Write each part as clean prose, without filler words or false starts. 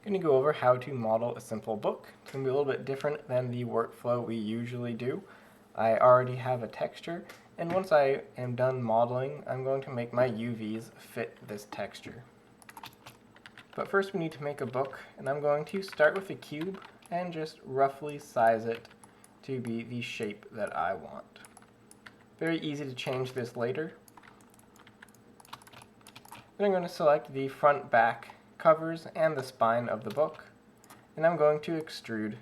I'm going to go over how to model a simple book. It's going to be a little bit different than the workflow we usually do. I already have a texture, and once I am done modeling, I'm going to make my UVs fit this texture. But first we need to make a book, and I'm going to start with a cube and just roughly size it to be the shape that I want. Very easy to change this later. Then I'm going to select the front, back covers and the spine of the book, and I'm going to extrude.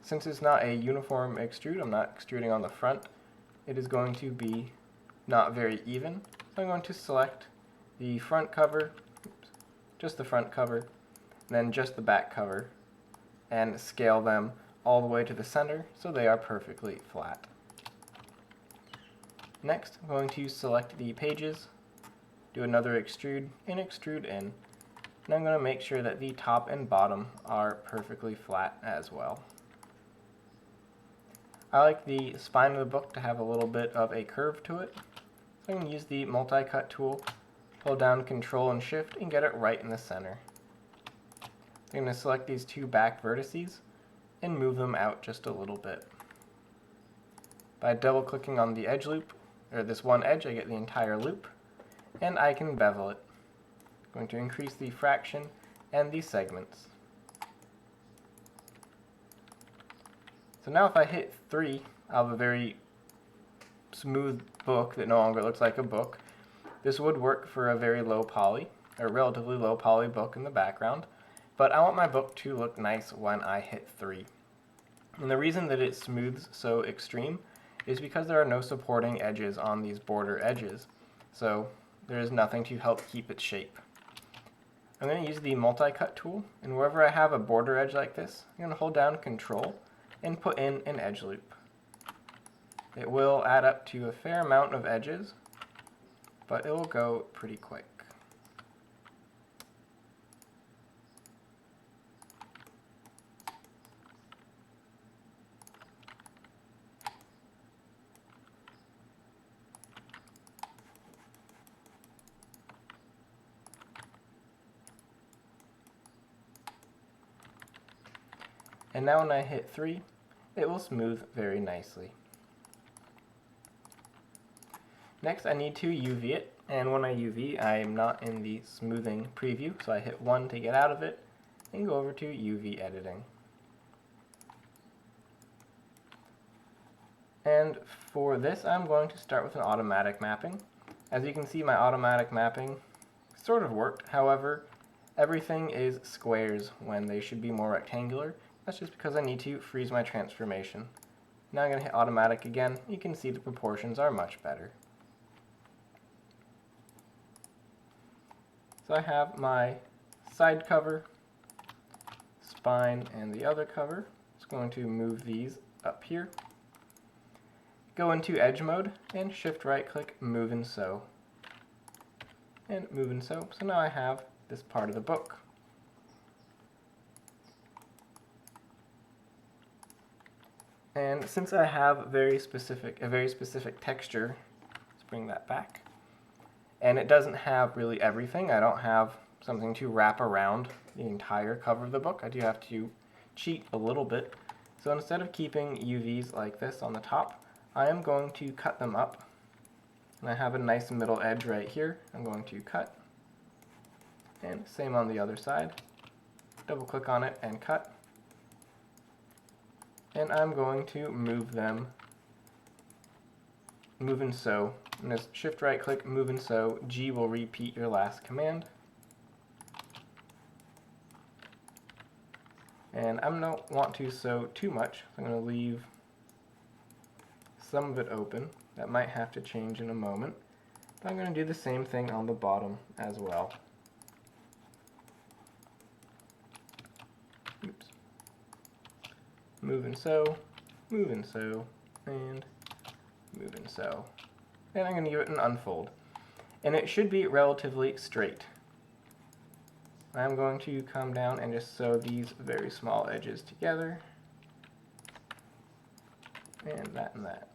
Since it's not a uniform extrude, I'm not extruding on the front, it is going to be not very even. So I'm going to select the front cover, just the front cover, and then just the back cover, and scale them all the way to the center so they are perfectly flat. Next, I'm going to select the pages, do another extrude, and extrude in. And I'm going to make sure that the top and bottom are perfectly flat as well. I like the spine of the book to have a little bit of a curve to it. So I'm going to use the multi-cut tool, hold down Control and Shift, and get it right in the center. I'm going to select these two back vertices and move them out just a little bit. By double-clicking on the edge loop, or this one edge, I get the entire loop, and I can bevel it. I'm going to increase the fraction and the segments. So now if I hit 3, I'll have a very smooth book that no longer looks like a book. This would work for a very low poly, or relatively low poly book in the background, but I want my book to look nice when I hit 3. And the reason that it smooths so extreme is because there are no supporting edges on these border edges, so there is nothing to help keep its shape. I'm going to use the multi-cut tool, and wherever I have a border edge like this, I'm going to hold down Control and put in an edge loop. It will add up to a fair amount of edges, but it will go pretty quick. And now when I hit 3, it will smooth very nicely. Next I need to UV it, and when I UV I am not in the smoothing preview, so I hit 1 to get out of it and go over to UV editing. And for this I'm going to start with an automatic mapping. As you can see, my automatic mapping sort of worked, however everything is squares when they should be more rectangular. That's just because I need to freeze my transformation. Now I'm going to hit automatic again. You can see the proportions are much better. So I have my side cover, spine, and the other cover. Just going to move these up here. Go into edge mode and shift right click, move and sew. And move and sew. So now I have this part of the book. And since I have a very specific texture, let's bring that back. And it doesn't have really everything. I don't have something to wrap around the entire cover of the book. I do have to cheat a little bit. So instead of keeping UVs like this on the top, I am going to cut them up. And I have a nice middle edge right here. I'm going to cut. And same on the other side. Double click on it and cut. And I'm going to move them, move and sew. And just shift right click, move and sew. G will repeat your last command. And I don't want to sew too much, so I'm going to leave some of it open. That might have to change in a moment. But I'm going to do the same thing on the bottom as well. Oops. Move and sew, and move and sew. And I'm going to give it an unfold. And it should be relatively straight. I'm going to come down and just sew these very small edges together. And that and that.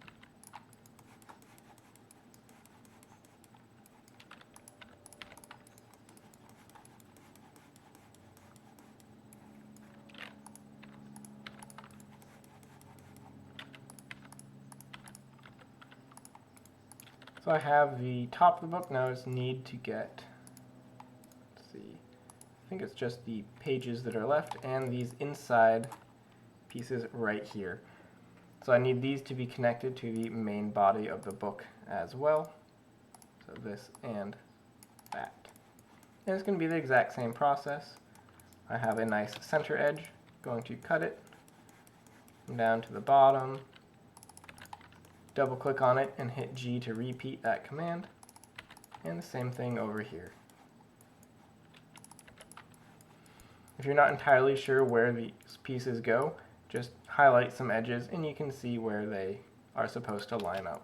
So I have the top of the book. Now I just need to get, let's see, I think it's just the pages that are left and these inside pieces right here. So I need these to be connected to the main body of the book as well. So this and that. And it's going to be the exact same process. I have a nice center edge, going to cut it down to the bottom, double click on it and hit G to repeat that command, and the same thing over here. If you're not entirely sure where these pieces go, just highlight some edges and you can see where they are supposed to line up.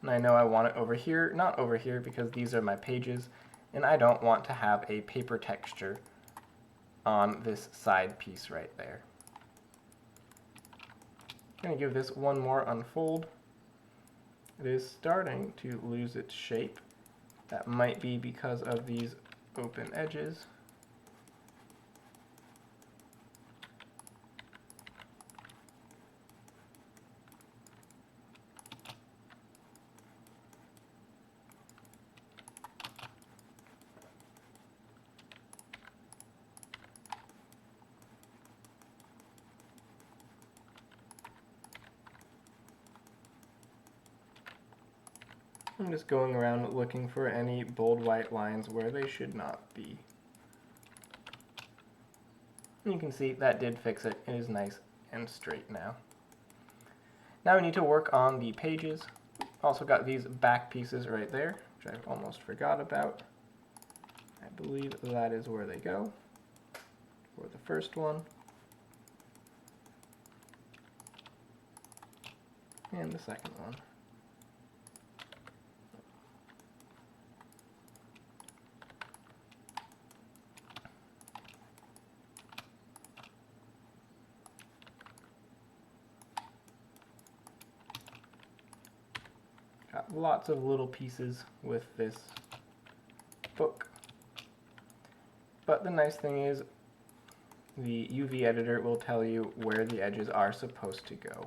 And I know I want it over here, not over here, because these are my pages and I don't want to have a paper texture on this side piece right there. I'm going to give this one more unfold. It is starting to lose its shape. That might be because of these open edges. I'm just going around looking for any bold white lines where they should not be. And you can see that did fix it. It is nice and straight now. Now we need to work on the pages. Also got these back pieces right there, which I almost forgot about. I believe that is where they go for the first one. And the second one. Got lots of little pieces with this book. But the nice thing is the UV editor will tell you where the edges are supposed to go.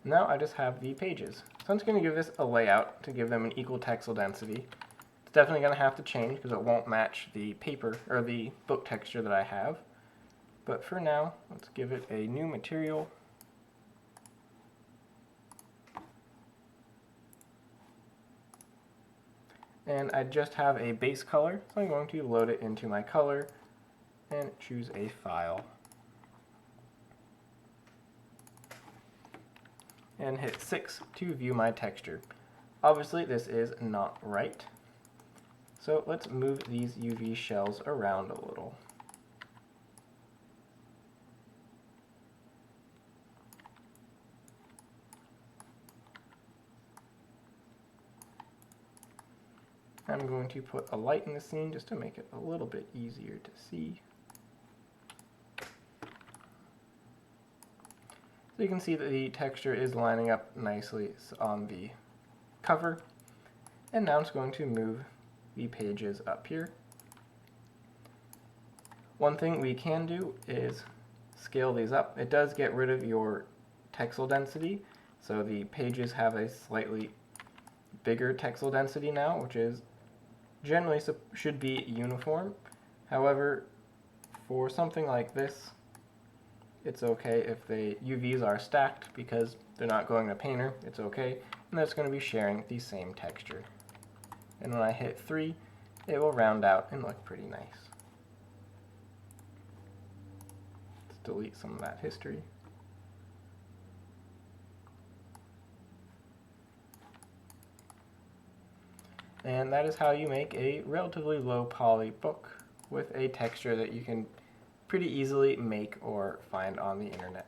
Now I just have the pages. So I'm just going to give this a layout to give them an equal texel density. It's definitely going to have to change because it won't match the paper or the book texture that I have. But for now, let's give it a new material. And I just have a base color, so I'm going to load it into my color and choose a file. And hit 6 to view my texture. Obviously this is not right, so let's move these UV shells around a little. I'm going to put a light in the scene just to make it a little bit easier to see. So you can see that the texture is lining up nicely on the cover. And now I'm just going to move the pages up here. One thing we can do is scale these up. It does get rid of your texel density, so the pages have a slightly bigger texel density now, which is generally should be uniform. However, for something like this, it's okay if the UVs are stacked because they're not going to painter. It's okay, and that's going to be sharing the same texture. And when I hit 3, it will round out and look pretty nice. Let's delete some of that history. And that is how you make a relatively low poly book with a texture that you can pretty easily make or find on the internet.